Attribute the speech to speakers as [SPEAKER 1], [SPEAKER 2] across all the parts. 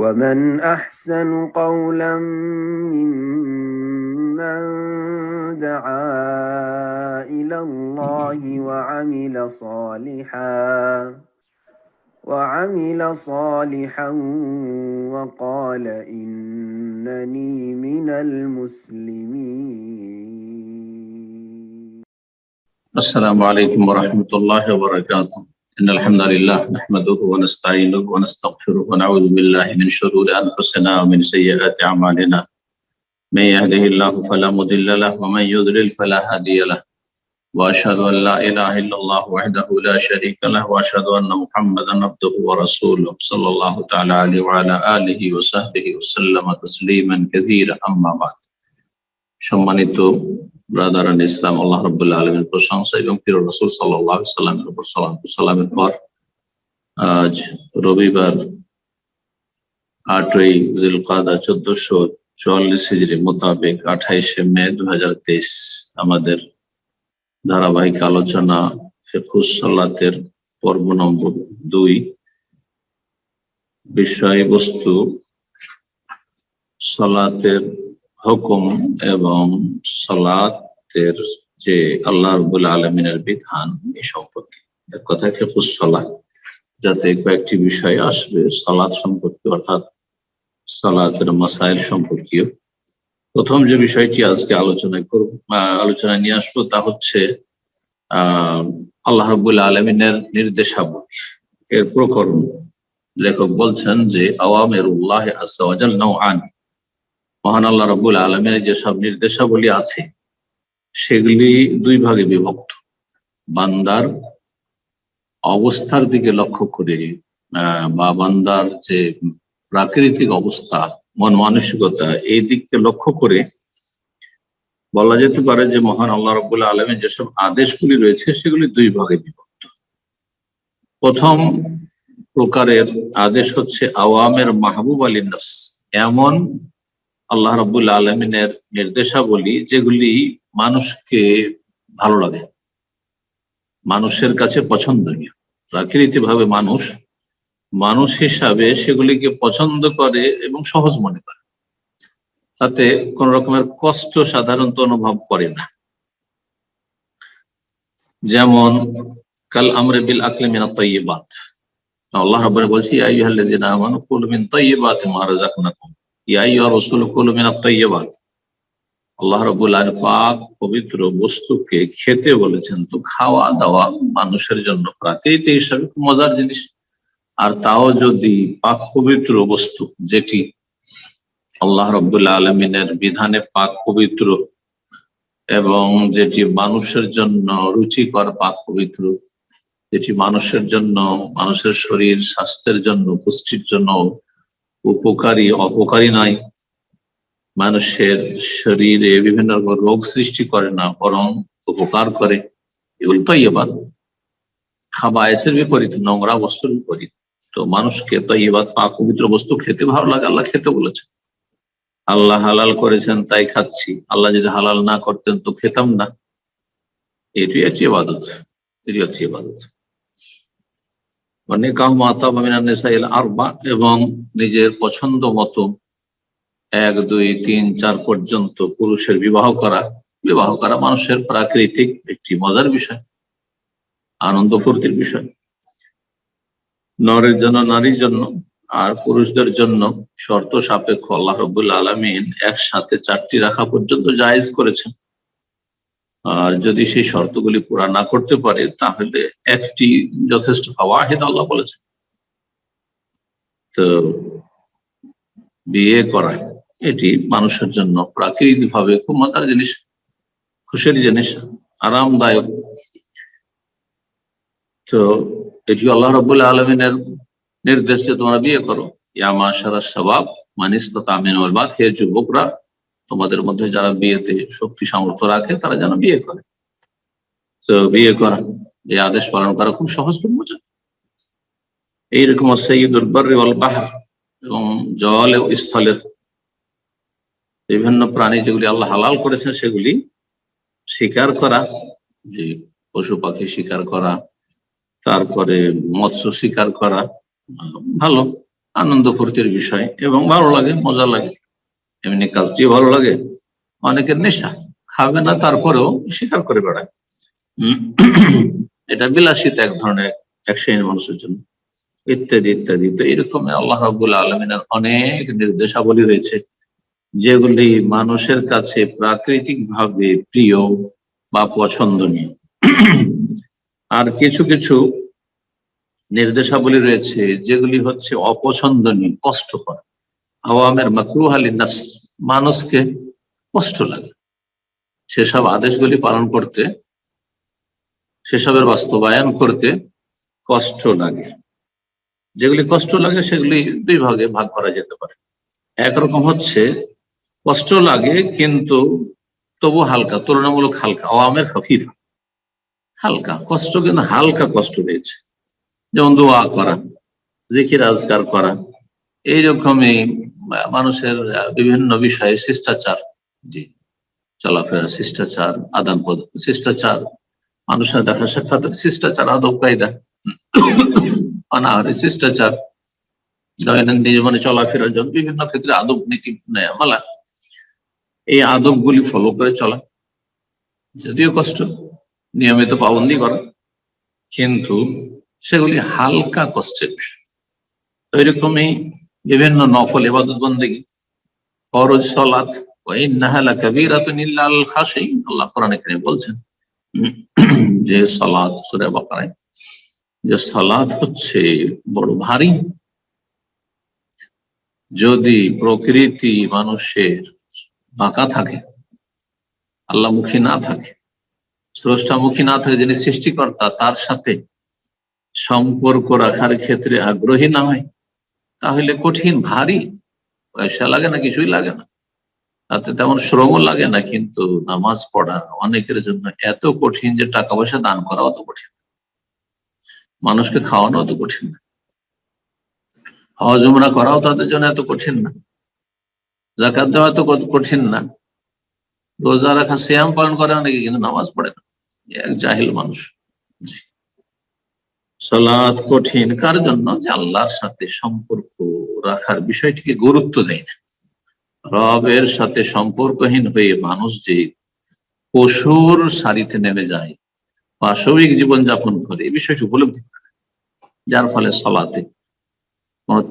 [SPEAKER 1] ومن أحسن قولا ممن دعا إلى الله وعمل صالحا وقال إنني من المسلمين.
[SPEAKER 2] السلام عليكم ورحمة الله وبركاته. إن الحمد لله نحمده ونستعينه ونستغفره ونعوذ بالله من شرور أنفسنا ومن سيئات أعمالنا. من يهده الله فلا مضل له ومن يضلل فلا هادي له. وأشهد أن لا إله إلا الله وحده لا شريك له وأشهد أن محمدا عبده ورسوله صلى الله تعالى عليه وعلى آله وصحبه وسلم تسليما كثيرا أما بعد. সম্মানিত ব্রাদারান ইসলাম, আল্লাহ রাব্বুল আলামিনের প্রশংসা এবং প্রিয় রাসূল সাল্লাল্লাহু আলাইহি ওয়াসাল্লামের উপর সালামের পর আজ রবিবার 8ই জিলকাদা 1444 হিজরি মোতাবেক 28শে মে 2023 আমাদের ধারাবাহিক আলোচনা ফিকহুস সালাতের পর্ব নম্বর 2, বিষয়বস্তু সালাতের হুকুম এবং সালাতের যে আল্লাহ রাব্বুল আলামিনের বিধান এই সম্পর্কে। এক কথায় ফিকহুস সালাত, যাতে কয়েকটি বিষয় আসবে সালাত সম্পর্কে, অর্থাৎ সালাতের মাসাইল সম্পর্কীয়। প্রথম যে বিষয়টি আজকে আলোচনায় নিয়ে আসবো তা হচ্ছে আল্লাহ রাব্বুল আলামিনের নির্দেশাবলী, এর প্রকরণ। লেখক বলছেন যে আওয়ামিরুল্লাহ আযজা ওয়া জাল্লা নওআন, মহান আল্লাহ রাব্বুল আলামিনের যেসব নির্দেশাবলী আছে সেগুলি দুই ভাগে বিভক্ত। বান্দার অবস্থার দিকে লক্ষ্য করে বা বান্দার যে প্রাকৃতিক অবস্থা, মন মানসিকতা, এই দিককে লক্ষ্য করে বলা যেতে পারে যে মহান আল্লাহ রাব্বুল আলামিন যেসব আদেশগুলি রয়েছে সেগুলি দুই ভাগে বিভক্ত। প্রথম প্রকারের আদেশ হচ্ছে আওয়ামের মাহবুব আলী নফস, এমন আল্লাহ রাব্বুল আলামিনের নির্দেশাবলী যেগুলি মানুষকে ভালো লাগে, মানুষের কাছে পছন্দনীয়। প্রাকৃতিকভাবে মানুষ হিসাবে সেগুলিকে পছন্দ করে এবং সহজ মনে করে, তাতে কোন রকমের কষ্ট সাধারণত অনুভব করে না। যেমন কাল আমরে বিল আকলি মিনাত তাইয়্যিবাত, আল্লাহ রাব্বুল বলছি ইয়া আইয়ুহাল্লাযীনা আমানু কুলু মিন তাইয়্যিবাতি মা রাযাকনাকুম ইয়া আইয়ুহা রাসূলু কুলু মিনাত তাইয়্যিবাত। আল্লাহ রাব্বুল আলামিন পাক পবিত্র বস্তুকে খেতে বলেছেন, তো খাওয়া দাওয়া মানুষের জন্য প্রাকৃতিক হিসাবে খুব মজার জিনিস। আর তাও যদি পাক পবিত্র বস্তু, যেটি আল্লাহ রাব্বুল আলামিনের বিধানে পাক পবিত্র এবং যেটি মানুষের জন্য রুচিকর, পাক পবিত্র, যেটি মানুষের জন্য, মানুষের শরীর স্বাস্থ্যের জন্য, পুষ্টির জন্য উপকারী, অপকারী নয়, মানুষের শরীরে বিভিন্ন রোগ সৃষ্টি করে না বরং উপকার করে, এগুলো তাইয়্যিবাত। খাবায়েসের বিপরীত, নোংরা বস্তুর বিপরীত। তো মানুষকে তাইয়্যিবাত, পাক পবিত্র বস্তু খেতে ভালো লাগে, আল্লাহ খেতে বলেছেন। আল্লাহ হালাল করেছেন তাই খাচ্ছি, আল্লাহ যদি হালাল না করতেন তো খেতাম না। এটি একটি ইবাদত, নিকাহ মা তাবা মিনান নিসাইল আরবা, এবং নিজের পছন্দ মতো 1, 2, 3, 4 পর্যন্ত পুরুষের বিবাহ করা মানুষের প্রাকৃতিক একটি মজার বিষয়, আনন্দ ফুর্তির বিষয়। নরের জন্য, নারীর জন্য আর পুরুষদের জন্য শর্ত সাপেক্ষ আল্লাহ রাব্বুল আলামিন একসাথে 4টি রাখা পর্যন্ত জায়েজ করেছেন। আর যদি সেই শর্তগুলি পুরা না করতে পারে তাহলে একটি যথেষ্ট, ফাওয়াহিদ আল্লাহ বলেছেন। তো বিয়ে করা এটি মানুষের জন্য প্রাকৃতিক ভাবে খুব মজার জিনিস, খুশির জিনিস, আরামদায়ক। তো এটি আল্লাহ রাব্বুল আলামিনের নির্দেশ যে তোমরা বিয়ে করো। ইয়া মাশারাস শাবাব মান ইসতাতা মিনকুল বাত, হে যুবকরা, তোমাদের মধ্যে যারা বিয়েতে শক্তি সামর্থ্য রাখে তারা যেন বিয়ে করে। তো বিয়ে করা, এই আদেশ পালন করা খুব সহজ, খুব মজা। এইরকম সাইয়্যিদুল বাররি ওয়াল বাহর, এবং জল ও স্থলের বিভিন্ন প্রাণী যেগুলি আল্লাহ হালাল করেছেন সেগুলি শিকার করা, যে পশু পাখি শিকার করা, তারপরে মৎস্য শিকার করা ভালো, আনন্দ ফুর্তির বিষয় এবং ভালো লাগে, মজা লাগে, এমনি কাজটি ভালো লাগে। অনেকের নেশা, খাবে না তারপরেও স্বীকার করে বেড়ায়। এটা বিলাসিতা এক ধরনের, এক শ্রেণীর মানুষের জন্য, ইত্যাদি ইত্যাদি। তো এরকম আল্লাহ রাব্বুল আলামিনের অনেক নির্দেশাবলী রয়েছে যেগুলি মানুষের কাছে প্রাকৃতিক ভাবে প্রিয় বা পছন্দনীয়। আর কিছু কিছু নির্দেশাবলী রয়েছে যেগুলি হচ্ছে অপছন্দনীয়, কষ্টকর। আওয়ামের মাকরুহা লিন্নাস, মানুষকে কষ্ট লাগে সেসব আদেশগুলি পালন করতে, সেসবের বাস্তবায়ন করতে কষ্ট লাগে। যেগুলি কষ্ট লাগে সেগুলি দুই ভাগে ভাগ করা যেতে পারে। একরকম হচ্ছে কষ্ট লাগে কিন্তু তবু হালকা, তুলনামূলক হালকা, আওয়ামের খফিফ, হালকা কষ্ট, কিন্তু হালকা কষ্ট রয়েছে। যেমন দোয়া করা, জিকির আজকার করা, এইরকমই মানুষের বিভিন্ন বিষয়ে শিষ্টাচার, জি, চলাফেরা শিষ্টাচার, আদান প্রদান শিষ্টাচার, মানুষের দেখা সাক্ষাৎ শিষ্টাচার, আদব কায়দা, অনাহারে শিষ্টাচার, দৈনন্দিন জীবনে চলাফেরার জন্য বিভিন্ন ক্ষেত্রে আদব নীতি মালা, এই আদব গুলি ফলো করে চলা, যদিও কষ্ট, নিয়মিত পাবন্দি করা, কিন্তু সেগুলি হালকা কষ্টের বিষয়। ওইরকমই বিভিন্ন নফল ইবাদত বন্দেগী, ফরজ সালাত, ওয়া ইন্নাহা লাকাবীরাতুন ইল্লা আলাল খাশিঈন, আল্লাহ কোরআনে কারীমে বলছেন যে সালাত, সূরা বাকারায়, যে সালাত হচ্ছে বড় ভারী। যদি প্রকৃতি মানুষের বাঁকা থাকে, আল্লাহমুখী না থাকে, স্রষ্টামুখী না থাকে, যিনি সৃষ্টিকর্তা তার সাথে সম্পর্ক রাখার ক্ষেত্রে আগ্রহী না হয়, তাহলে কঠিন, ভারী, পয়সা লাগে না, কিছুই লাগে না, তাতে তেমন শ্রমও লাগে না, কিন্তু নামাজ পড়া অনেকের জন্য এত কঠিন যে টাকা পয়সা দান করা অত কঠিন, মানুষকে খাওয়ানো অত কঠিন না, হজ উমরা করাও তাদের জন্য এত কঠিন না, যাকাত দেওয়া এত কঠিন না, রোজা রাখা, সিয়াম পালন করে অনেকে, কিন্তু নামাজ পড়ে না, এক জাহিল মানুষ। সালাত কঠিন কার জন্য? যে আল্লাহর সাথে সম্পর্ক রাখার বিষয়টিকে গুরুত্ব দেয় না। রবের সাথে সম্পর্কহীন হয়ে মানুষ যে পশুর সারিতে নেমে যায়, পাশবিক জীবন যাপন করে, এই বিষয়টি উপলব্ধি করে, যার ফলে সালাতে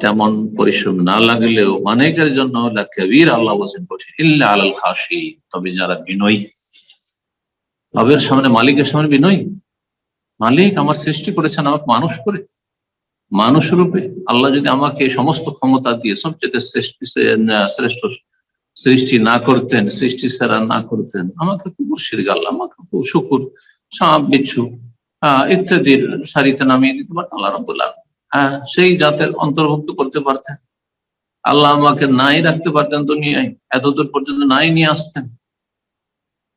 [SPEAKER 2] তেমন পরিশ্রম না লাগলেও অনেকের জন্য লাকাবীর, আল্লাহ বলেন কঠিন, ইল্লা আলাল খাশিঈন, তবে যারা বিনয়ী, রবের সামনে, মালিকের সামনে বিনয়ী। মালিক আমার সৃষ্টি করেছেন আমাকে মানুষ করে, মানুষ রূপে। আল্লাহ যদি আমাকে সমস্ত ক্ষমতা দিয়ে সবচেয়ে শ্রেষ্ঠ সৃষ্টি না করতেন, সৃষ্টি সেরা না করতেন, আমাকে কুকুর শিরগাল, আমাকে শুকুর, সাপ, বিচ্ছু ইত্যাদির সারিতে নামিয়ে দিতে পারতেন আল্লাহ রাব্বুল আলামিন। সেই জাতের অন্তর্ভুক্ত করতে পারতেন। আল্লাহ আমাকে নাই রাখতে পারতেন দুনিয়ায়, এতদূর পর্যন্ত নাই নিয়ে আসতেন।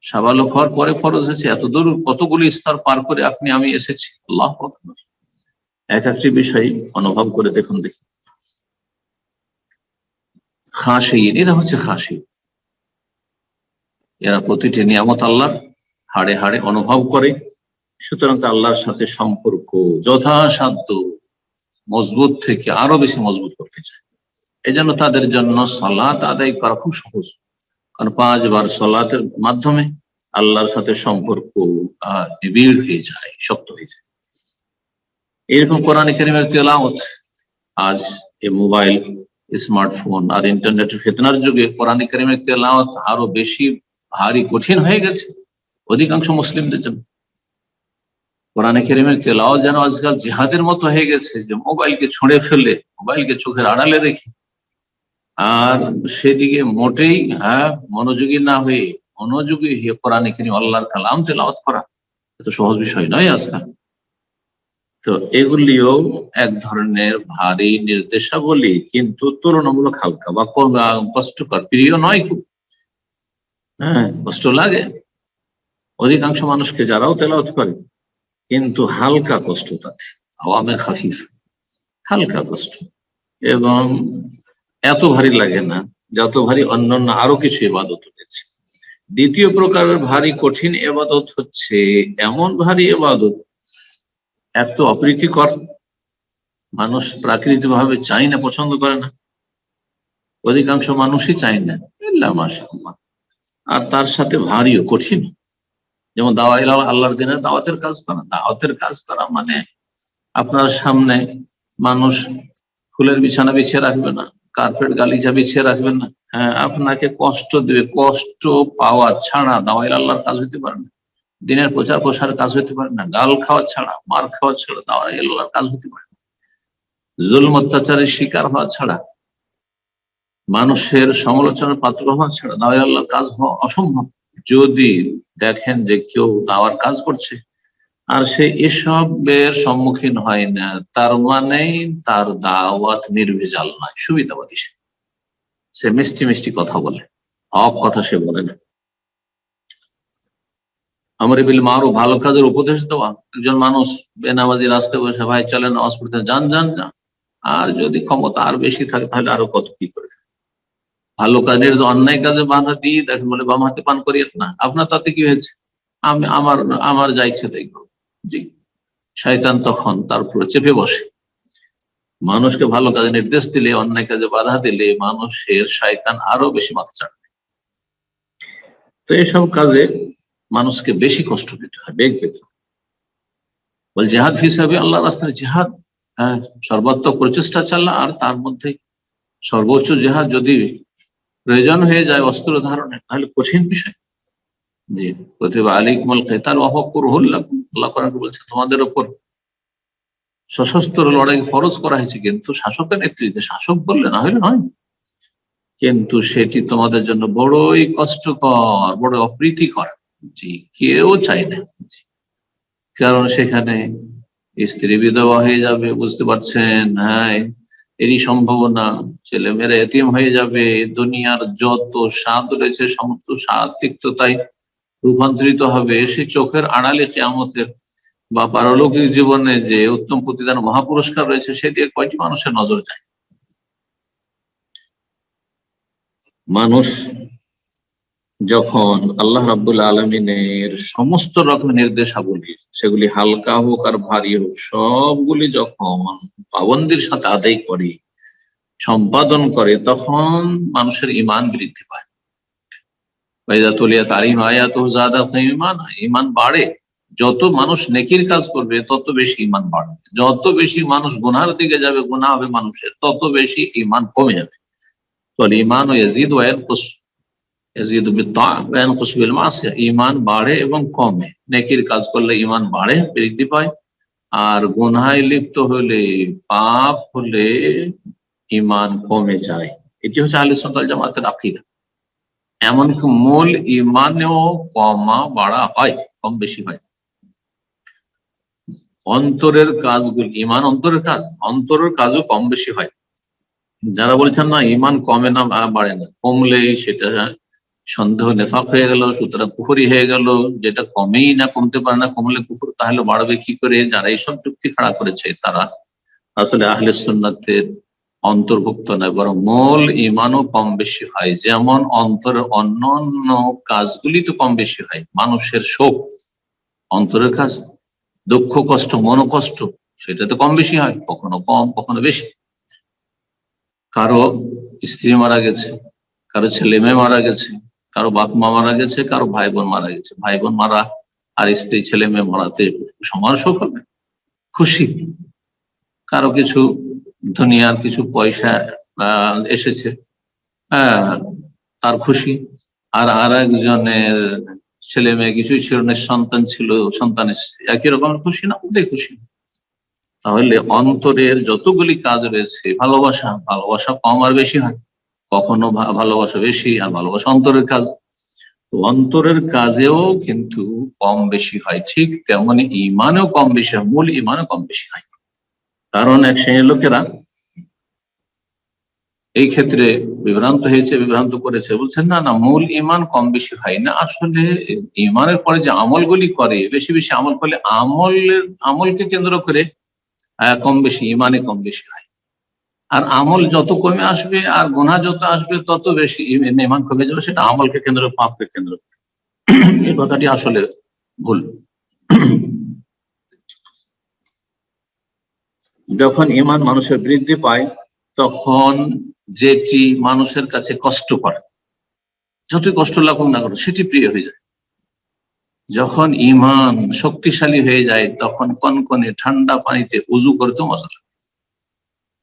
[SPEAKER 2] সাবালক হওয়ার পরে ফরজ হয়েছে, এতদূর কতগুলি স্তর পার করে আমি এসেছি। আল্লাহু আকবার। এক একটি বিষয় অনুভব করে দেখুন, দেখি। খাশিঈন, এরা হচ্ছে খাশি, এরা প্রতিটি নিয়ামত আল্লাহর হাড়ে হাড়ে অনুভব করে, সুতরাং আল্লাহর সাথে সম্পর্ক যথাসাধ্য মজবুত থেকে আরো বেশি মজবুত করতে চায়। এই জন্য তাদের জন্য সালাত আদায় করা খুব সহজ, কারণ 5 বার সালাতের মাধ্যমে আল্লাহর সাথে সম্পর্ক নিবিড় হয়ে যায়, শক্ত হয়ে যায়। এরকম কোরআন কারীমের তেলাওয়াত, আজ এই মোবাইল, স্মার্টফোন আর ইন্টারনেটের ফিতনার যুগে কোরআন কারীমের তেলাওয়াত আরো বেশি ভারী, কঠিন হয়ে গেছে অধিকাংশ মুসলিমদের জন্য। কোরআন কারীমের তেলাওয়াত যেন আজকাল জিহাদের মতো হয়ে গেছে, যে মোবাইলকে ছুঁড়ে ফেলে, মোবাইলকে চোখের আড়ালে রেখে, আর সেদিকে মোটেই মনোযোগী না হয়ে, মনোযোগী হয়ে কোরআন কারীম, আল্লাহর কালাম তেলাওয়াত করা এত সহজ বিষয় নয় আজকাল। তো এগুলিও এক ধরনের ভারী নির্দেশাবলী, কিন্তু তুলনামূলক হালকা বা কষ্টকর, প্রিয় নয় খুব, কষ্ট লাগে অধিকাংশ মানুষকে যারাও তেলাওয়াত করে, কিন্তু হালকা কষ্ট তাতে, আওয়ামে খাফিফ, হালকা কষ্ট, এবং এত ভারী লাগে না যত ভারী অন্যান্য আরো কিছু ইবাদত রয়েছে। দ্বিতীয় প্রকারের ভারী কঠিন ইবাদত হচ্ছে এমন ভারী ইবাদত, এক তো অপ্রীতিকর, মানুষ প্রাকৃতিকভাবে চাই না, পছন্দ করে না, অধিকাংশ মানুষই চাই না, ইল্লা মাশাআল্লাহ। আর তার সাথে ভারীও কঠিন, যেমন আল্লাহর দিনের দাওয়াতের কাজ করা। দাওয়াতের কাজ করা মানে আপনার সামনে মানুষ ফুলের বিছানা বিছিয়ে রাখবে না, কার্পেট গালিচা বিছিয়ে রাখবেন না, হ্যাঁ, আপনাকে কষ্ট দেবে। কষ্ট পাওয়া ছাড়া দাওয়াই আল্লাহর কাজ হইতে পারে না, দিনের প্রচার প্রসার কাজ হইতে পারে না, গাল খাওয়া ছাড়া, মার খাওয়া ছাড়া দাওয়াই আল্লাহর কাজ হইতে পারে না, জুলম অত্যাচারের শিকার হওয়া ছাড়া, মানুষের সমালোচনার পাত্র হওয়া ছাড়া দাওয়াই আল্লাহর কাজ হওয়া অসম্ভব। যদি দেখেন যে কেউ দাওয়ার কাজ করছে আর সে এসবের সম্মুখীন হয় না, তার মানে তার দাওয়াত নির্ভেজাল নয়, সুবিধাবাদী। সে মিষ্টি মিষ্টি কথা বলে, হক কথা সে বলে না। আমর বিল মারুফ, ভালো কাজের উপদেশ দেওয়া। একজন মানুষ বেনামাজি রাস্তায় বসে, ভাই চলেন নামাজ পড়তে, যান যান যান। আর যদি ক্ষমতা আর বেশি থাকে তাহলে আরো কত কি করে। ভালো কাজের অন্যায় কাজে বাধা দিয়ে দেখেন, বলে বাম হাতে পান করিয়ে না, আপনার তাতে কি হয়েছে, আমি আমার আমার যা ইচ্ছে তাই করব। জি, শয়তান তখন তার উপরে চেপে বসে। মানুষকে ভালো কাজে নির্দেশ দিলে, অন্যায় কাজে বাধা দিলে মানুষের শয়তান আরো বেশি মাথা চাড়বে। তো এইসব কাজে মানুষকে বেশি কষ্ট পেতে হয়, বেগ পেতে হয়। বল জেহাদ ফিসাবে আল্লাহ রাস্তায় জেহাদ, হ্যাঁ, সর্বাত্মক প্রচেষ্টা চালা। আর তার মধ্যে সর্বোচ্চ জেহাদ যদি প্রয়োজন হয়ে যায় অস্ত্র ধারণের, তাহলে কঠিন বিষয়। জি, কুতিবা আলাইকুমুল কিতাল ওয়া হুয়া কুরহুল লাকুম, আল্লাহ কোরআনে বলছে তোমাদের উপর সশস্ত্র লড়াই ফরজ করা হয়েছে, কিন্তু শাসকের নেতৃত্বে, শাসক বললে না হলে নয়, কিন্তু সেটি তোমাদের জন্য বড়ই কষ্টকর, বড় অপ্রীতিকর। জি, কেউ চাই না। কারণ সেখানে স্ত্রী বিধবা হয়ে যাবে, বুঝতে পারছেন, হ্যাঁ, এরই সম্ভাবনা। ছেলে মেয়েরা এতিম হয়ে যাবে, দুনিয়ার যত স্বাদ রয়েছে সমস্ত স্বাদ তিক্ততায় রূপান্তরিত হবে। সে চোখের আড়ালে কিয়ামতের বা পারলৌকিক জীবনে যে উত্তম প্রতিদান মহাপুরস্কার রয়েছে, সেদিকে কয়টি মানুষের নজর যায়। মানুষ যখন আল্লাহ রাব্বুল আলামিনের সমস্ত রকমের নির্দেশাবলী, সেগুলি হালকা হোক আর ভারী হোক, সবগুলি যখন পাবন্দির সাথে আদায় করে, সম্পাদন করে, তখন মানুষের ঈমান বৃদ্ধি পায়। ওয়াইদা তুলিয়াত আলাইহিম আয়াতুহু যাদাতহুম ঈমানা, ঈমান বাড়ে। যত মানুষ নেকির কাজ করবে তত বেশি ঈমান বাড়বে, যত বেশি মানুষ গুনার দিকে যাবে, গুনাহ হবে মানুষের, তত বেশি ঈমান কমে যাবে। তো ঈমান ইয়াজিদু ওয়া ইয়ানকুস, ইয়াজিদু বিত-তাআ ওয়া ইয়ানকুস বিল মাসিয়া, ঈমান বাড়ে এবং কমে। নেকির কাজ করলে ঈমান বাড়ে, বৃদ্ধি পায়, আর গুনাহে লিপ্ত হলে, পাপ হলে ঈমান কমে যায়। এটি হচ্ছে আহলে সুন্নাত ওয়াল জামাতের আকীদা। এমনকি মূল ঈমানেও কমা বাড়া হয়, কম বেশি হয়। অন্তরের কাজগুলি, ঈমান অন্তরের কাজ, অন্তরের কাজও কম বেশি হয়। যারা বলছেন না ঈমান কমে না বাড়ে না, কমলেই সেটা সন্দেহ নেফাক হয়ে গেল, সুতরাং কুফরি হয়ে গেল। যেটা কমেই না, কমতে পারে না, কমলে কুফর, তাহলে বাড়বে কি করে? যারা এইসব যুক্তি খাড়া করেছে তারা আসলে আহলে সুন্নাতের অন্তর্ভুক্ত নয়, বরং মূল ঈমানও কম বেশি হয়। যেমন অন্তরের অন্যান্য কাজগুলি তো কম বেশি হয়, মানুষের শোক অন্তরের কাজ, দুঃখ কষ্ট মনোকষ্ট সেটা তো কম বেশি হয়, কখনো কম কখনো বেশি। কারো স্ত্রী মারা গেছে, কারো ছেলে মেয়ে মারা গেছে, কারো বাপ মা মারা গেছে, কারো ভাই বোন মারা গেছে। ভাই বোন মারা আর স্ত্রী ছেলে মেয়ে মারাতে সমান শোক হবে, খুশি। কারো কিছু দুনিয়ার কিছু পয়সা এসেছে, তার খুশি। আর একজনের ছেলে মেয়ে কিছুই ছিল না, সন্তান ছিল, সন্তান এসেছে, একই রকমের খুশি না, ওটাই খুশি। তাহলে অন্তরের যতগুলি কাজ রয়েছে, ভালোবাসা, ভালোবাসা কম আর বেশি হয়, কখনো ভালোবাসা বেশি আর ভালোবাসা অন্তরের কাজ। তো অন্তরের কাজেও কিন্তু কম বেশি হয়, ঠিক তেমনি ঈমানেও কম বেশি হয়, মূল ঈমানও কম বেশি হয়। কারণ এক শ্রেণীর লোকেরা এই ক্ষেত্রে বিভ্রান্ত হয়েছে, বিভ্রান্ত করেছে, বলছেন না না মূল ঈমান কম বেশি হয় না। আসলে ঈমানের পরে যে আমলগুলি করে, বেশি বেশি আমল করলে আমলকে কেন্দ্র করে কম বেশি ঈমানে কম বেশি হয়। আর আমল যত কমে আসবে আর গুনাহ যত আসবে তত বেশি ঈমান কমে যাবে, সেটা আমলকে কেন্দ্র, পাপকে কেন্দ্র করে। এই কথাটি আসলে ভুল। যখন ঈমান মানুষের বৃদ্ধি পায় তখন যেটি মানুষের কাছে কষ্টকর, যতই কষ্ট লাগুক না কেন সেটি প্রিয় হয়ে যায়। যখন ঈমান শক্তিশালী হয়ে যায় তখন কনকনে ঠান্ডা পানিতে উজু করতে মজা লাগে।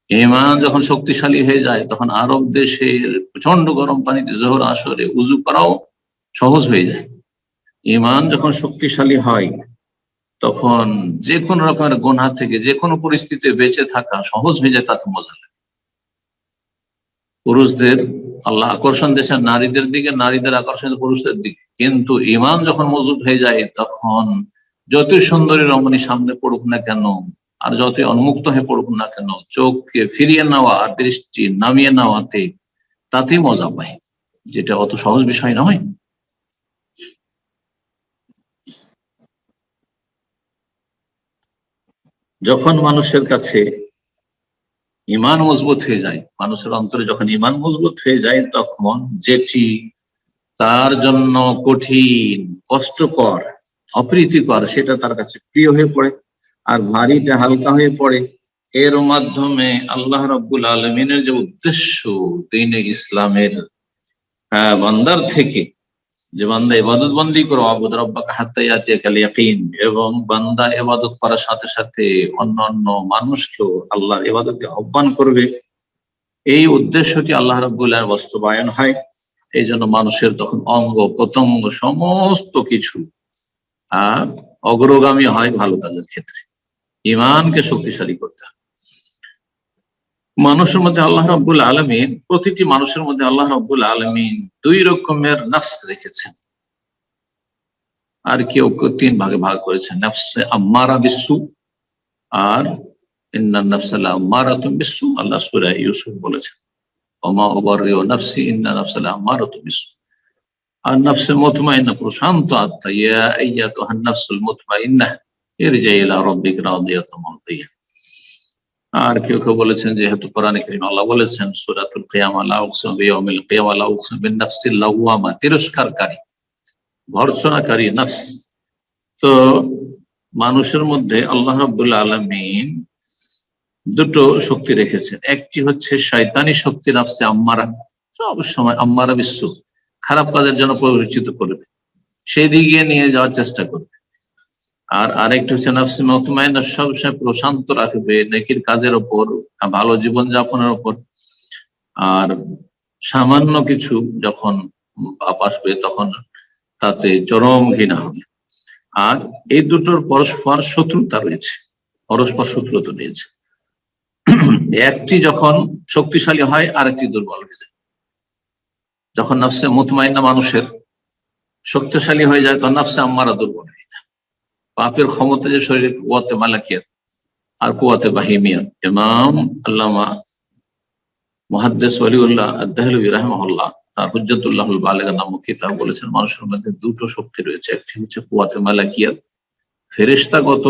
[SPEAKER 2] ঈমান যখন শক্তিশালী হয়ে যায় তখন আরব দেশের প্রচন্ড গরম পানিতে জোহর আসরে উজু করাও সহজ হয়ে যায়। ঈমান যখন শক্তিশালী হয় তখন যে কোনো রকমের গুনাহ থেকে যে কোনো পরিস্থিতিতে বেঁচে থাকা সহজ হয়ে যায়, তাতে মজা লাগে। পুরুষদের আল্লাহ আকর্ষণ দিয়েছেন নারীদের দিকে, নারীদের আকর্ষণ পুরুষদের দিকে, কিন্তু ঈমান যখন মজবুত হয়ে যায় তখন যতই সুন্দরী রমণী সামনে পড়ুক না কেন আর যতই উন্মুক্ত হয়ে পড়ুক না কেন, চোখকে ফিরিয়ে নেওয়া আর দৃষ্টি নামিয়ে নেওয়াতে তাতেই মজা পায়, যেটা অত সহজ বিষয় নয়। যখন মানুষের কাছে ঈমান মজবুত হয়ে যায়, মানুষের অন্তরে যখন ঈমান মজবুত হয়ে যায় তখন যেটি তার জন্য কঠিন, কষ্টকর, অপ্রীতিকর সেটা তার কাছে প্রিয় হয়ে পড়ে, আর ভারীটা হালকা হয়ে পড়ে। এর মাধ্যমে আল্লাহ রাব্বুল আলামিনের যে উদ্দেশ্য দ্বীনে ইসলামের বান্দার থেকে, যে বান্দা ইবাদত বন্দি করো আবুদ রাব্বাকা হাত্তা ইয়াতিয়াকাল ইয়াকিন, এবং বান্দা ইবাদত করার সাথে সাথে অন্যান্য মানুষকেও আল্লাহর ইবাদতে আহ্বান করবে, এই উদ্দেশ্যটি আল্লাহ রাব্বুল আলামিন বাস্তবায়ন হয়। এই জন্য মানুষের তখন অঙ্গ প্রত্যঙ্গ সমস্ত কিছু অগ্রগামী হয় ভালো কাজের ক্ষেত্রে। ঈমানকে শক্তিশালী করতে হয়। মানুষের মধ্যে আল্লাহ রাব্বুল আলামিন, প্রতিটি মানুষের মধ্যে আল্লাহ রাব্বুল আলামিন দুই রকমের নফস রেখেছেন, আর কেউ তিন ভাগে ভাগ করেছেন। নফসে আম্মারা বিসসু আর ইন্নান নাফসা লাআম্মারাতুম বিসসু, আল্লাহ সূরা ইউসুফ বলেছেন ওমা উবাররিউ নাফসি ইন্না নাফসা লাআম্মারাতুম বিসসু। আর নফসে মুতমাইন্না, প্রশান্ত আত্মা, ইয়া আইয়াতুহান নাফসুল মুতমাইন্নাহ ইরজি ইলা রাব্বিকা রাদিয়াতাম মারদিয়া। আর কেউ কেউ বলেছেন, যেহেতু কোরআনে কারীমে আল্লাহ বলেছেন সূরাতুল কিয়ামা লা উকসিমু বিয়াউমিল কিয়ামা লা উকসিমু বিন নাফসিল লাওয়ামা, তিরস্কারকারী, ভর্ৎসনাকারী নফস। তো মানুষের মধ্যে আল্লাহ রাব্বুল আলামিন দুটো শক্তি রেখেছেন। একটি হচ্ছে শয়তানি শক্তি, নফসে আম্মারা, সব সময় আম্মারা বিসসু, খারাপ কাজের জন্য পরিচিত করবে, সেই দিকে নিয়ে যাওয়ার চেষ্টা করবে। আর আরেকটি হচ্ছে নফসে মুতমাইন্না, সবসময় প্রশান্ত রাখবে নেকির কাজের ওপর, ভালো জীবন যাপনের ওপর। আর সামান্য কিছু যখন পাপ আসবে তখন তাতে চরম ঘৃণা হবে। আর এই দুটোর পরস্পর শত্রুতা রয়েছে, পরস্পর শত্রুতা রয়েছে। একটি যখন শক্তিশালী হয় আরেকটি দুর্বল হয়ে যায়। যখন নফসে মুতমাইন্না মানুষের শক্তিশালী হয়ে যায় তখন নফসে আম্মারা দুর্বল হয়ে যায়। পাপের ক্ষমতা যে শরীরে কুওয়াতে মালাকিয়াত আর কুওয়াতে বাহিমিয়া। ইমাম আল্লামা মুহাদ্দিস ওয়ালিউল্লাহ আদ-দেহলভী রাহিমাহুল্লাহ তার হুজ্জাতুল্লাহুল বালিগা নামক কিতাব বলেছেন, মানুষের মধ্যে দুটো শক্তি রয়েছে। একটি হচ্ছে কুওয়াতে মালাকিয়াত, ফেরেশতাগত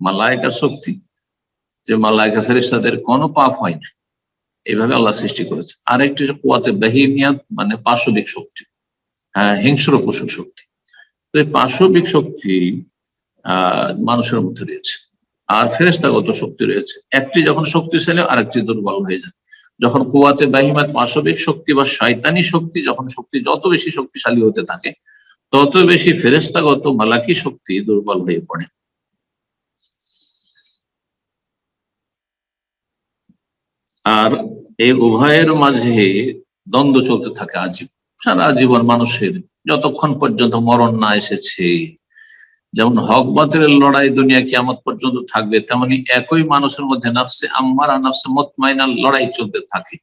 [SPEAKER 2] মালায়েকার শক্তি, যে মালায়েকা ফেরেশতাদের কোনো পাপ হয় না, এইভাবে আল্লাহ সৃষ্টি করেছে। আর একটি হচ্ছে কুওয়াতে বাহিমিয়াত, মানে পাশবিক শক্তি, হিংস্র পশুর শক্তি। তো এই পাশবিক শক্তি মানুষের মধ্যে রয়েছে, আর ফেরেশতাগত শক্তি রয়েছে। একটি যখন শক্তিশালী আরেকটি দুর্বল হয়ে যায়। যখন কুওয়াতে বাহিমাত, পাশবিক শক্তি বা শয়তানি শক্তি, যখন শক্তি যত বেশি শক্তিশালী হতে থাকে তত বেশি ফেরেশতাগত মালাকি শক্তি দুর্বল হয়ে পড়ে। আর এই উভয়ের মাঝে দ্বন্দ্ব চলতে থাকে আজীবন, সারা জীবন মানুষের, যতক্ষণ পর্যন্ত মরণ না এসেছে। যেমন হক বাতিলের লড়াই দুনিয়া কিয়ামত পর্যন্ত থাকবে, তেমনি একই মানুষের মধ্যে নফসে আম্মারা নফসে মুতমাইন্নার লড়াই চলতে থাকে।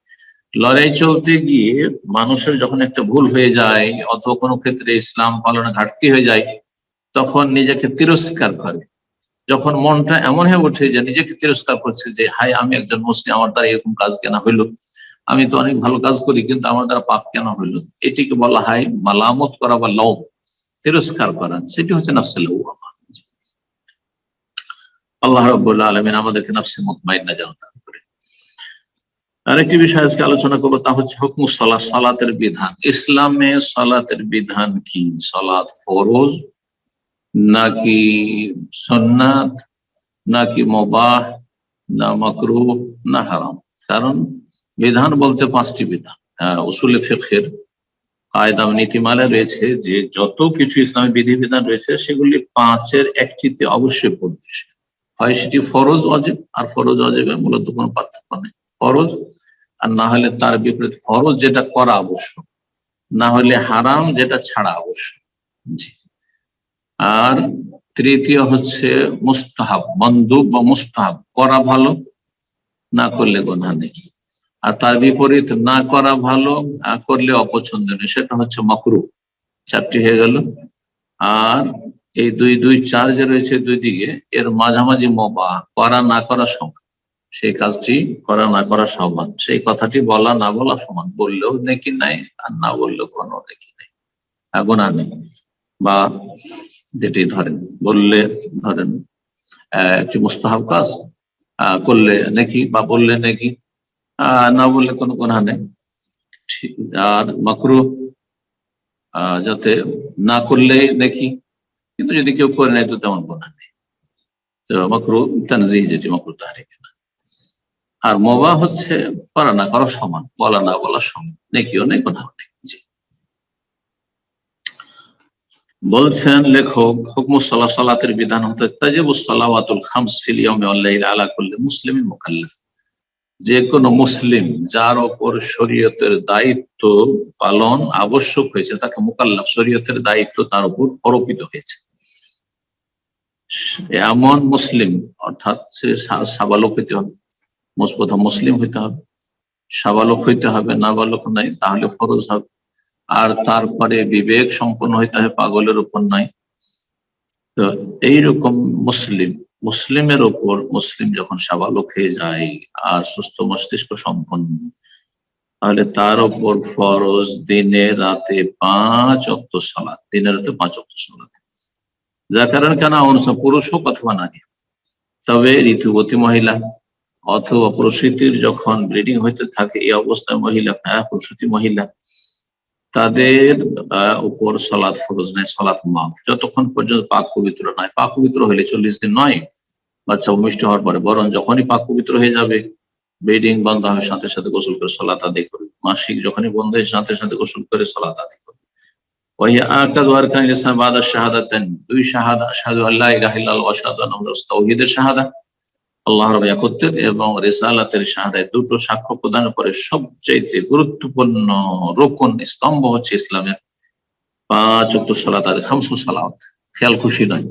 [SPEAKER 2] লড়াই চলতে গিয়ে মানুষের যখন একটা ভুল হয়ে যায় অথবা কোনো ক্ষেত্রে ইসলাম পালনে ঘাটতি হয়ে যায় তখন নিজেকে তিরস্কার করে। যখন মনটা এমন হয়ে ওঠে যে নিজেকে তিরস্কার করছে, যে হাই আমি একজন মুসলিম, আমার দ্বারা এরকম কাজ কেন হইলো, আমি তো অনেক ভালো কাজ করি কিন্তু আমার দ্বারা পাপ কেন হইলো, এটিকে বলা হয় মালামত করা বা লব, তিরস্কার করা। সেটি হচ্ছে নফসে লাওয়ামা। আল্লাহ রাব্বুল আলামিন আমাদেরকে নফসে মুতমাইন্না যেন দান করে। আরেকটি বিষয় আজকে আলোচনা করবো, তা হচ্ছে হুকমুস সালাত, সালাতের বিধান। ইসলামে সালাতের বিধান কি? সালাত ফরজ নাকি সুন্নাত নাকি মুবাহ না মাকরুহ না হারাম। কারণ বিধান বলতে 5টি বিধান উসুলে ফিকহের কায়দা নীতিমালা রয়েছে যে যত কিছু ইসলামী বিধিবিধান রয়েছে সেগুলি 5-এর একটিতে অবশ্যই পড়বে। হয় সেটি ফরজ ওয়াজিব, আর ফরজ ওয়াজিবের মূলত কোনো পার্থক্য নেই। ফরজ আর না হলে তার বিপরীত ফরজ যেটা করা আবশ্যক, না হলে হারাম যেটা ছাড়া আবশ্যক। জি। আর তৃতীয় হচ্ছে মুস্তাহাব, মন্দুব বা মুস্তাহাব, করা ভালো, না করলে গুনাহ নেই। আর তার বিপরীত না করা ভালো, করলে অপছন্দনীয়, সেটা হচ্ছে মাকরুহ। 4টি হয়ে গেল। আর এই 2-2-4 যে রয়েছে দুই দিকে, এর মাঝামাঝি মুবাহ, করা না করা সমান। সেই কাজটি করা না করা সমান, সেই কথাটি বলা না বলা সমান। বললেও নেকি নাই, আর না বললেও কোনো নেকি নেই, গুনাহ নেই। বা যেটি ধরেন বললে, ধরেন একটি মুস্তাহাব কাজ করলে নেকি, বা বললে নেকি, না বললে কোনো গুনাহ নেই। আর মাকরুহ যাতে না করলে নেকি, কিন্তু যদি কেউ করে নেয় তো তেমন গুনাহ নেই। তো মাকরুহ তানজিহ, যেটি মাকরুহ তাহরিম। আর মুবাহ হচ্ছে করা না করা সমান, বলা না বলা সমান, নেকিও নেই গুনাহ নেই। জি। বলছেন লেখক, হুকমুস সালাহ, সালাতের বিধান হতে তাজিবুস সালাওয়াতুল খামস ফিল ইয়াউমি ওয়াল লাইলি আলা কুল্লি মুসলিমিন মুকাল্লাফ। যে কোনো মুসলিম যার ওপর শরীয়তের দায়িত্ব পালন আবশ্যক হয়েছে, তাকে মুকাল্লাফ, শরীয়তের দায়িত্ব তার উপর আরোপিত হয়েছে, এমন মুসলিম, অর্থাৎ সে সাবালক হইতে হবে, প্রথম মুসলিম হইতে হবে, সাবালক হইতে হবে, নাবালক নাই তাহলে ফরজ হবে। আর তারপরে বিবেক সম্পন্ন হইতে হবে, পাগলের উপর নাই। তো এইরকম মুসলিমের ওপর, মুসলিম যখন সাবালক হয়ে যায় আর সুস্থ মস্তিষ্ক সম্পন্ন, তাহলে তার ওপর ফরজ দিনে রাতে 5 ওয়াক্ত সালাত, দিনে রাতে 5 ওয়াক্ত সালাত। যার কারণে কেন পুরুষ হোক অথবা নারী, তবে ঋতুবতী মহিলা অথবা প্রসূতির যখন ব্লিডিং হইতে থাকে এই অবস্থায় মহিলা, প্রসূতি মহিলা, তাদের উপর সালাত ফরজ নাই, সালাত মাফ, যতক্ষণ পর্যন্ত পাক পবিত্র নয়। পাক পবিত্র হলে 40 দিন নয়, বাচ্চা ভূমিষ্ঠ হওয়ার পরে, বরং যখনই পাক পবিত্র হয়ে যাবে, ব্লিডিং বন্ধ হবে, সাথে সাথে গোসল করে সালাত আদায় করবে। মাসিক যখনই বন্ধ হয়, সাথে সাথে গোসল করে সালাত আদায় করবে। দুই শাহাদা, আশহাদু আল্লা ইলাহা ইল্লাল্লাহ ওয়া আশহাদু আন্না মুহাম্মাদান রাসূলুল্লাহ, তাওহীদের শাহাদা, আল্লাহর একাত্মত্বের এবং রিসালাতের শাহাদায়, দুটো সাক্ষ্য প্রদানের পরে সবচেয়ে গুরুত্বপূর্ণ রোকন, স্তম্ভ হচ্ছে ইসলামের 5 ওয়াক্ত সালাত, খামসু সালাত। খেয়াল খুশি নয়,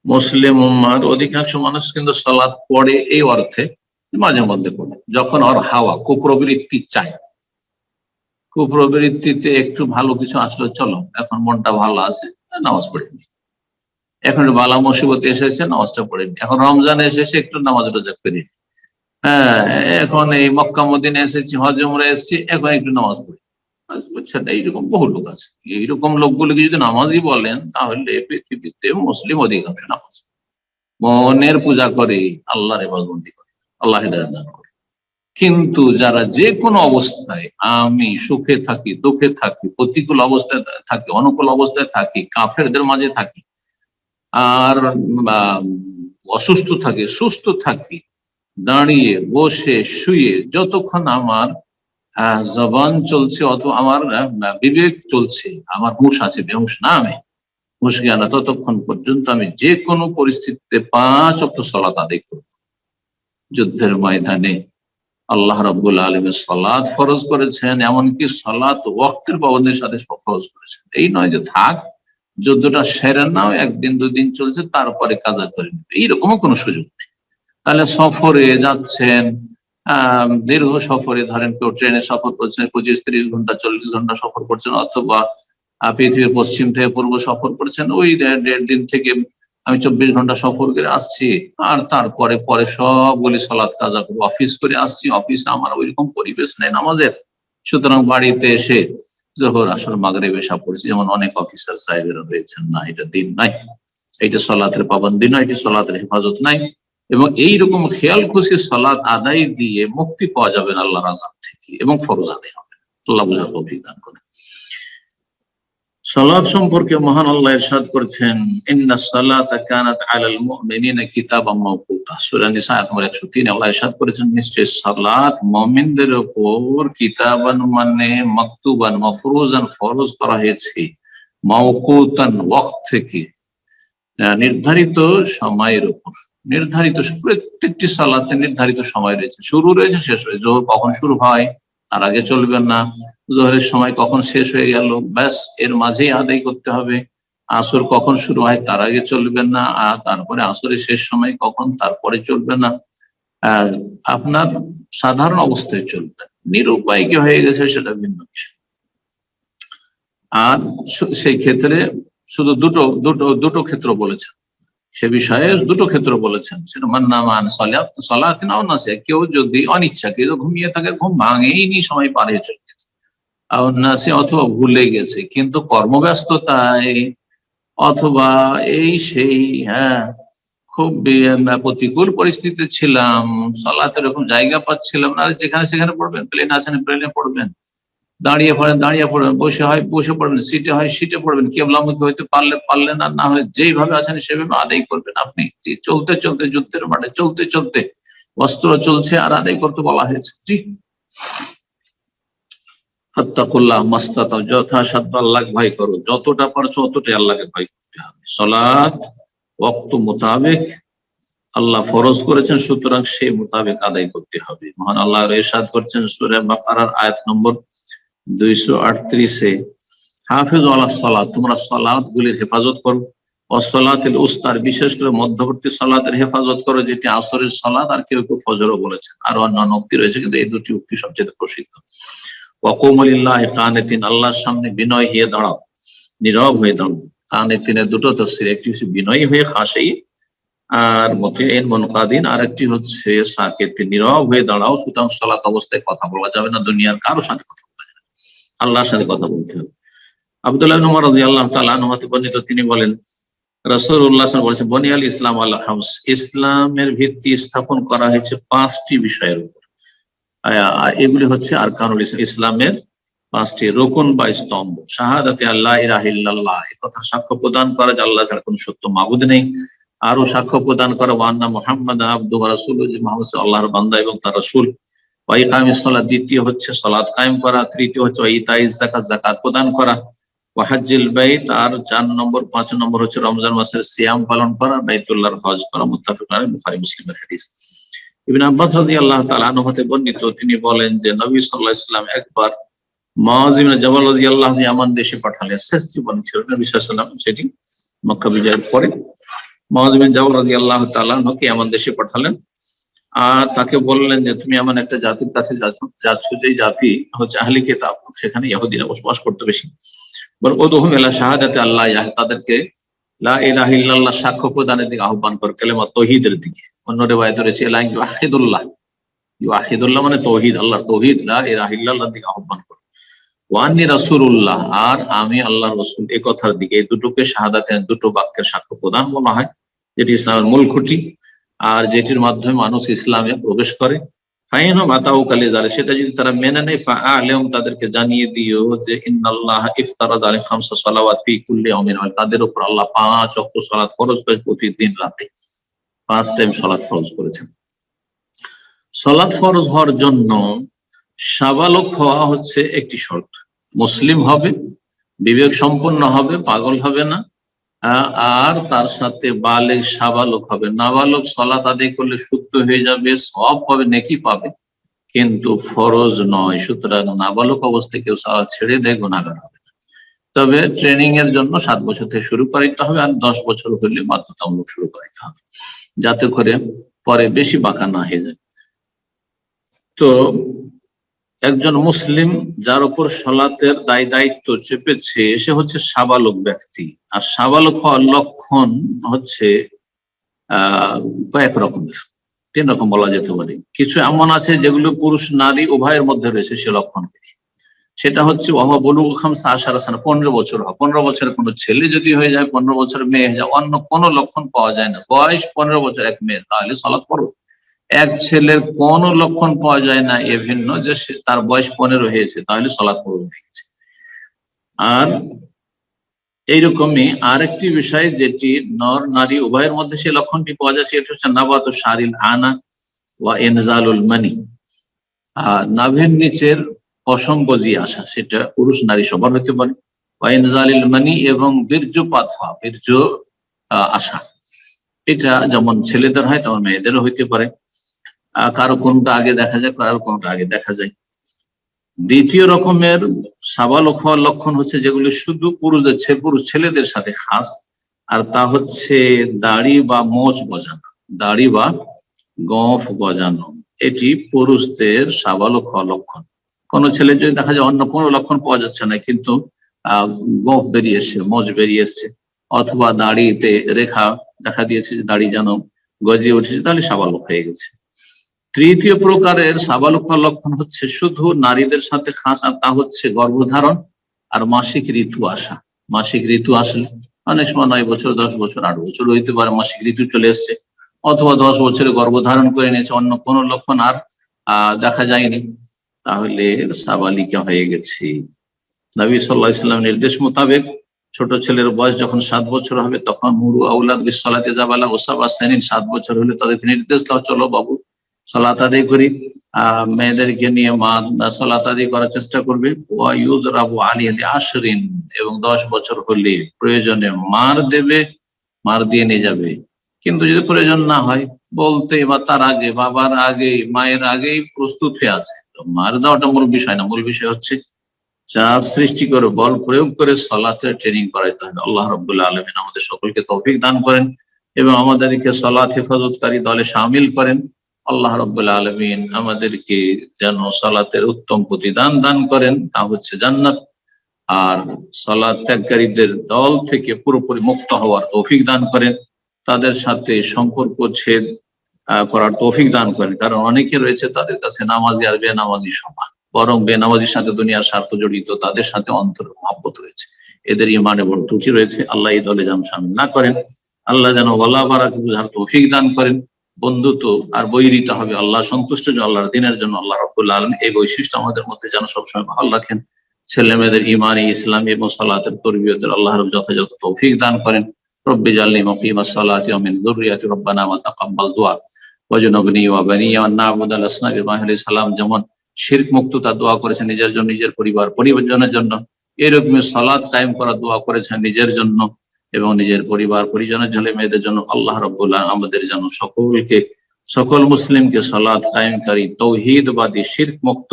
[SPEAKER 2] মুসলিম উম্মার অধিকাংশ মানুষ কিন্তু সালাত পড়ে এই অর্থে মাঝে মধ্যে পড়ে, যখন ওর হাওয়া, কুপ্রবৃত্তি চায়। কুপ্রবৃত্তিতে একটু ভালো কিছু আসলে, চলো এখন মনটা ভালো আছে, নামাজ পড়েনি। এখন বালা মুসিবত এসেছে, নামাজটা পড়েনি। এখন রমজান এসেছে, একটু নামাজ রোজা করিনি। হ্যাঁ, এখন এই মক্কা মদিনা এসেছি, হজ উমরা এসেছি, এখন একটু নামাজ পড়ি। বুঝছেন, এইরকম বহু লোক আছে। এইরকম লোকগুলিকে যদি নামাজই বলেন, তাহলে পৃথিবীতে মুসলিম অধিকাংশ নামাজ মনের পূজা করে, আল্লাহর ইবাদত করে, আল্লাহ হিদায়াত দান করে। কিন্তু যারা যে কোনো অবস্থায়, আমি সুখে থাকি, দুঃখে থাকি, প্রতিকূল অবস্থায় থাকি, অনুকূল অবস্থায় থাকি, কাফেরদের মাঝে থাকি, আর অসুস্থ থাকি, সুস্থ থাকি, দাঁড়িয়ে বসে শুয়ে, যতক্ষণ আমার জবান চলছে অথবা আমার বিবেক চলছে, আমার হুঁশ আছে, বেহুশ না আমি, হুঁশ জ্ঞান, ততক্ষণ পর্যন্ত আমি যে কোনো পরিস্থিতিতে 5 ওয়াক্ত সালাত আদায় করব। যুদ্ধের ময়দানে আল্লাহ রাব্বুল আলামিন সালাত ফরজ করেছেন, এমনকি সালাত ওয়াক্তের পাবন্দির সাথে ফরজ করেছেন। এই নয় যে থাক যুদ্ধটা সেরে নাও, একদিন দুদিন চলছে, তারপরে কাজা করে নেবে, এইরকমও কোনো সুযোগ নেই। তাহলে সফরে যাচ্ছেন, দীর্ঘ সফরে, ধরেন কেউ ট্রেনে সফর করছেন, 25-30 ঘন্টা 40 ঘন্টা সফর করছেন, অথবা পৃথিবীর পশ্চিম থেকে পূর্ব সফর করছেন, ওই 1.5 দিন থেকে আমি 24 ঘন্টা সফর করে আসছি, আর তারপরে সবগুলি সালাত কাজা করে অফিস করে আসছি। অফিসে আমার ওইরকম পরিবেশ নেই নামাজের, সুতরাং বাড়িতে এসে জোহর, আসর, মাগরিব, এশা পড়ছি, যেমন অনেক অফিসার সাহেবেরা রয়েছেন। না, এটা দিন নাই, এটা সালাতের পাবন্দি নয়, এটা সালাতের হেফাজত নাই। এবং এইরকম খেয়াল খুশি সালাত আদায় দিয়ে মুক্তি পাওয়া যাবে আল্লাহর আযাব থেকে, এবং ফরজ আদায় হবে। আল্লাহ বুঝার তৌফিক দান করুন। সালাত সম্পর্কে মহান আল্লাহ ইরশাদ করেছেন, ইন্নাস সালাতা কানাত আলাল মুমিনিনা কিতাবাম মাওকুতা। সূরা নিসা আয়াত নম্বর 103 আল্লাহ ইরশাদ করেছেন, নিশ্চয় সালাত মুমিনদের উপর কিতাবান মানে মাকতুবান মাফরুজান ফরজ করা হয়েছে, মাওকুতান ওয়াক্ত থেকে, নির্ধারিত সময়ের উপর। নির্ধারিত প্রত্যেকটি সালাতে নির্ধারিত সময় রয়েছে, শুরু রয়েছে, শেষ হয়েছে। জোহর কখন শুরু হয় তার আগে চলবে না, জোহরের সময় কখন শেষ হয়ে গেল ব্যাস এর মাঝেই আদায় করতে হবে। আসর কখন শুরু হয় তার আগে চলবে না, আর তারপরে আসরের শেষ সময় কখন তারপরে চলবে না, আপনার সাধারণ অবস্থায় চলবে। নিরুপায়কে হয়ে গেছে সেটা ভিন্ন বিষয়। আর সেই ক্ষেত্রে শুধু দুটো ক্ষেত্র বলেছেন, সে বিষয়ে দুটো ক্ষেত্র বলেছেন, সেটা মান্নামান সালাত নাও না, সে কেউ যদি অনিচ্ছা কেউ ঘুমিয়ে থাকে, ঘুম ভাঙেইনি, সময় পার হয়ে চলে গেছে, নাসে অথবা ভুলে গেছে, কিন্তু কর্মব্যস্ততায় অথবা এই সেই খুব প্রতিকূল পরিস্থিতিতে ছিলাম, সালাতের এরকম জায়গা পাচ্ছিলাম না, যেখানে সেখানে পড়বেন, প্লেন আছেন প্লেনে পড়বেন, দাঁড়িয়ে পড়বেন, বসে পড়বেন, সিটে হয় সিটে পড়বেন, কেবলামুখী হইতে পারলেন আর না হলে যেইভাবে আছেন সেভাবে আদায় করবেন। আপনি চলতে চলতে, যুদ্ধের মাঠে চলতে চলতে, অস্ত্র চলছে আর আদায় করতে বলা হয়েছে। জি, ফাত্তাকুল্লাহ মাস্তাতাউ, যথাসাধ্য আল্লাহকে ভয় করো, যতটা পারছো অতটাই আল্লাহকে ভয় করতে হবে। সালাত ওয়াক্ত মোতাবেক আল্লাহ ফরজ করেছেন, সুতরাং সেই মোতাবেক আদায় করতে হবে। মহান আল্লাহ ইরশাদ করছেন সূরা বাকারার আয়াত নম্বর 238-এ, হাফিজু আলাস সালাত, তোমরা সালাত গুলির হেফাজত করো, ওয়াসসালাতিল উস্তার, বিশেষ করে মধ্যবর্তী সালাতের হেফাজত করো, যেটি আসরের সালাত, আর কেউ কেউ ফজরও বলেছেন, আর অন্যান্য উক্তি রয়েছে, কিন্তু এই দুটি উক্তি সবচেয়ে প্রসিদ্ধ। ওয়াকুমু লিল্লাহি কানিতিন, আল্লাহর সামনে বিনয় হয়ে দাঁড়াও, নীরব হয়ে দাঁড়াও। কানিতিনের দুটো তাফসীর, একটি হচ্ছে বিনয়ী হয়ে, খাশী, আর মুতিঈন মুনকাদিন, আর একটি হচ্ছে সাকিত, নীরব হয়ে দাঁড়াও। সুতরাং সালাত অবস্থায় কথা বলা যাবে না, দুনিয়ার কারোর সাথে কথা বলা যাবে না, আল্লাহর সাথে কথা বলতে হবে। আব্দুল্লাহ ইবনে উমর রাদিয়াল্লাহু তাআলা আনহু হতে বর্ণিত, তিনি বলেন, রাসূলুল্লাহ সাল্লাল্লাহু আলাইহি ওয়াসাল্লাম বলেছেন, বনিয়াল ইসলাম আলা খামস, ইসলামের ভিত্তি স্থাপন করা হয়েছে 5টি বিষয়ের উপর। এগুলি হচ্ছে আরকানুল ইসলাম, ইসলামের 5টি রুকন বা স্তম্ভ। শাহাদাতে আল্লাহ ইলাহা ইল্লাল্লাহ, এই কথা সাক্ষ্য প্রদান করা যে আল্লাহ ছাড়া কোনো সত্য মাবুদ নেই। আরো সাক্ষ্য প্রদান করা ওয়া আন্না মুহাম্মাদান আবদুহু ওয়া রাসূলুহু, যে মুহাম্মদ আল্লাহর বান্দা এবং তার রাসূল। ওয়া ইকামিস সালাত, দ্বিতীয় হচ্ছে সালাত কায়েম করা। তৃতীয় হচ্ছে ওয়া ইতাইজ যাকাত, যাকাত প্রদান করা। ওয়া হজ্জুল বাইত, আর 5 নম্বর হচ্ছে রমজান মাসের সিয়াম পালন করা, বাইতুল্লাহর হজ করা। মুত্তাফাকুন আলাইহি, বুখারী মুসলিমের হাদিস। ইবনে আব্বাস রাদিয়াল্লাহু তাআলা আনহু হতে বর্ণিত, তিনি বলেন যে নবী সাল্লাল্লাহু আলাইহি ওয়াসাল্লাম একবার মুআয ইবনে জাবাল রাদিয়াল্লাহু আনহু ইয়ামান দেশে পাঠালেন। শেষ জীবন ছিল নবী সাল্লাল্লাহু আলাইহি ওয়াসাল্লাম, সেটি মক্কা বিজয়ের পরে। মুআয ইবনে জাবাল রাদিয়াল্লাহু তাআলা আনহুকে ইয়ামান দেশে পাঠালেন, আর তাকে বললেন যে তুমি এমন একটা জাতির কাছে যাচ্ছ যে জাতি হচ্ছে আহলি কিতাব, সেখানে ইহুদিরা বসবাস করতে বেশি। বল উদহুম ইলা শাহাদাতি আল্লাহ ইলাহা, তাদেরকে লা ইলাহা ইল্লাল্লাহ সাক্ষ্য প্রদানের দিকে আহ্বান কর, কালেমা তাওহীদের দিকে। অন্য রিওয়ায়াতে রয়েছে লা ইউহিদুল্লাহ, ইউহিদুল্লাহ মানে তাওহীদ, আল্লাহর তাওহীদ, লা ইলাহা ইল্লাল্লাহর দিকে আহ্বান কর। ওয়া আন্নী রাসূলুল্লাহ, আর আমি আল্লাহর রাসূল, এই কথার দিকে। এই দুটোকে শাহাদাতের, দুটো বাক্যের সাক্ষ্য প্রদান বলা হয়, যেটি ইসলামের মূল খুঁটি, আর যেটির মাধ্যমে মানুষ ইসলামে প্রবেশ করে। ফাইনহুম আতাউকা লিযালিক, সেটা যদি তারা মেনে নেয়, ফাআলিম, তাদেরকে জানিয়ে দিও যে ইন্নাল্লাহ ইফতারাদা আলাইহিম 5 সালাওয়াত ফি কুল্লি ইয়াউমিন, তাদের উপর আল্লাহ 5 ওয়াক্ত সালাত ফরজ করেছেন, প্রতিদিন রাতে 5 টাইম সালাত ফরজ করেছেন। সালাত ফরজ হওয়ার জন্য সাবালক হওয়া হচ্ছে একটি শর্ত। মুসলিম হবে, বিবেক সম্পন্ন হবে, পাগল হবে না, আর তার সাথে বালেগ সাবালক হবে। নাবালক সালাত আদায় করলে শুদ্ধ হয়ে যাবে, সওয়াব পাবে, নেকি পাবে, কিন্তু ফরজ নয়। সুতরাং নাবালক অবস্থায় কেউ সালাত ছেড়ে দেয়, গুনাহগার হবে না। তবে ট্রেনিং এর জন্য 7 বছর থেকে শুরু করাইতে হবে, আর 10 বছর হলে বাধ্যতামূলক শুরু করাইতে হবে, যাতে করে পরে বেশি বাঁকা না হয়ে যায়। তো একজন মুসলিম যার উপর সালাতের দায়িত্ব চেপেছে, সে হচ্ছে সাবালক ব্যক্তি। আর সাবালক হওয়ার লক্ষণ হচ্ছে কয়েক রকমের, 3 রকম বলা যেতে পারে। কিছু এমন আছে যেগুলো পুরুষ নারী উভয়ের মধ্যে রয়েছে সে লক্ষণ, সেটা হচ্ছে ওয়া বুলুগ 15 সানা, 15 বছর হয়। 15 বছরের কোনো ছেলে যদি হয়ে যায়, 15 বছরের মেয়ে হয়ে যায়, অন্য কোনো লক্ষণ পাওয়া যায় না। বয়স 15 বছর এক মেয়ের, তাহলে সালাত ফরজ। এক ছেলের কোন লক্ষণ পাওয়া যায় না এ ভিন্ন যে তার বয়স 15 হয়েছে, তাহলে সালাত ফরজ হয়ে গেছে। আর এইরকমই আরেকটি বিষয় যেটি নর নারী উভয়ের মধ্যে সেই লক্ষণটি পাওয়া যায়, সেটা হচ্ছে নাবাতু শারিল আনা ওয়া ইনজালুল মানি, নাভির নিচের পশম গজিয়ে আসা, সেটা পুরুষ নারী সবার হতে পারে। ওয়া ইনজালিল মানি, এবং বীর্যপাত হওয়া, বীর্য আসা, এটা যেমন ছেলেদের হয় তেমন মেয়েদেরও হইতে পারে। কারো কোনটা আগে দেখা যায়, কারো কোনটা আগে দেখা যায়। দ্বিতীয় রকমের সাবালক হওয়ার লক্ষণ হচ্ছে যেগুলি শুধু পুরুষ ছেলেদের সাথে খাস, আর তা হচ্ছে দাড়ি বা মোচ গজানো, দাড়ি বা গোঁফ গজানো, এটি পুরুষদের সাবালক হওয়ার লক্ষণ। কোন ছেলে যদি দেখা যায় অন্য কোনো লক্ষণ পাওয়া যাচ্ছে না, কিন্তু গোঁফ বেরিয়ে এসছে, মোচ বেরিয়ে এসছে, অথবা দাড়িতে রেখা দেখা দিয়েছে যে দাড়ি যেন গজিয়ে উঠেছে, তাহলে সাবালক হয়ে গেছে। তৃতীয় প্রকারের সাবালক হওয়ার লক্ষণ হচ্ছে শুধু নারীদের সাথে খাস, আর তা হচ্ছে গর্ভধারণ আর মাসিক ঋতু আসা। মাসিক ঋতু আসলে অনেক সময় 9 বছর, 10 বছর, 8 বছর হইতে পারে মাসিক ঋতু চলে এসছে, অথবা 10 বছরে গর্ভধারণ করে নিয়েছে, অন্য কোনো লক্ষণ আর দেখা যায়নি, তাহলে সাবালিকা হয়ে গেছে। নবী সাল্লাল্লাহু আলাইহি ওয়াসাল্লাম নির্দেশ মোতাবেক ছোট ছেলের বয়স যখন 7 বছর হবে, তখন মুরু আউলাদ বিসসালাতি জাবালা ওসাবা সানিন, 7 বছর হলে তাদেরকে নির্দেশ দাও, চলো বাবু সালাত আদায় করি। মেয়েদেরকে নিয়ে মা সালাত আদায় করার চেষ্টা করবে। ওয়া ইউযরাবু আলাইহি আশরিন, এবং 10 বছর হলে প্রয়োজনে মার দেবে, মার দিয়ে নিয়ে যাবে। কিন্তু যদি প্রয়োজন না হয়, বলতে বা তার আগে, বাবার আগে, মায়ের আগেই প্রস্তুত হয়ে আছে, তো মার দেওয়াটা মূল বিষয় না। মূল বিষয় হচ্ছে চাপ সৃষ্টি করে, বল প্রয়োগ করে সালাতের ট্রেনিং করাইতে হবে। আল্লাহ রাব্বুল আলামিন আমাদের সকলকে তৌফিক দান করেন এবং আমাদেরকে সালাত হেফাজতকারী দলে শামিল করেন। আল্লাহ রাব্বুল আলামিন আমাদেরকে যেন সালাতের উত্তম প্রতিদান দান করেন, তা হচ্ছে জান্নাত। আর সালাত ত্যাগকারীদের দল থেকে পুরোপুরি মুক্ত হওয়ার তৌফিক দান করেন, তাদের সাথে সম্পর্ক ছেদ করার তৌফিক দান করেন। কারণ অনেকে রয়েছে তাদের কাছে নামাজি আর বেনামাজি সমান, বরং বেনামাজির সাথে দুনিয়ার স্বার্থ জড়িত, তাদের সাথে অন্তর মহব্বত রয়েছে, এদের ইমানে বড় ত্রুটি রয়েছে। আল্লাহ এই দলে যেন শামিল না করেন। আল্লাহ যেন ওয়ালা বারাক বুঝার তৌফিক দান করেন। বন্ধুত্ব আর বৈরিতা হবে আল্লাহ সন্তুষ্ট আল্লাহর দিনের জন্য। আল্লাহ রাব্বুল আলামিন এই বৈশিষ্ট্য আমাদের মধ্যে যেন সবসময় ভালো রাখেন। ছেলে মেয়েদের ইমানি, ইসলামী এবং সালাতের তরবিয়তের আল্লাহ যথাযথ তৌফিক দান করেন। রব্বি জাল্লি মুকিমাস সালাতি ওয়া মিন যুররিয়াতি রব্বানা ওয়া তাকাব্বাল দুআ ওয়াজনুবনি ওয়া বানিয়া ওয়ান না'বুদাল আসনাম। ইব্রাহিম আলাইহিস সালাম যেমন শিরক মুক্ত তার দোয়া করেছেন নিজের জন্য, নিজের পরিবারের জন্য, এরকমই সালাত কায়েম করার দোয়া করেছেন নিজের জন্য এবং নিজের পরিবার পরিজনের ছেলে মেয়েদের জন্য। আল্লাহ রাব্বুল আলামিন আমাদের যেন সকল মুসলিমকে সালাত কায়েমকারী, তৌহিদবাদী, শিরক মুক্ত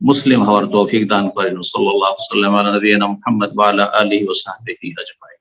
[SPEAKER 2] মুসলিম হওয়ার তৌফিক দান করেন। সাল্লাল্লাহু আলাইহি ওয়া সাল্লাম আলা নবিয়িনা মুহাম্মদ ওয়া আলা আলিহি ওয়া সাহবিহি আজমাইন।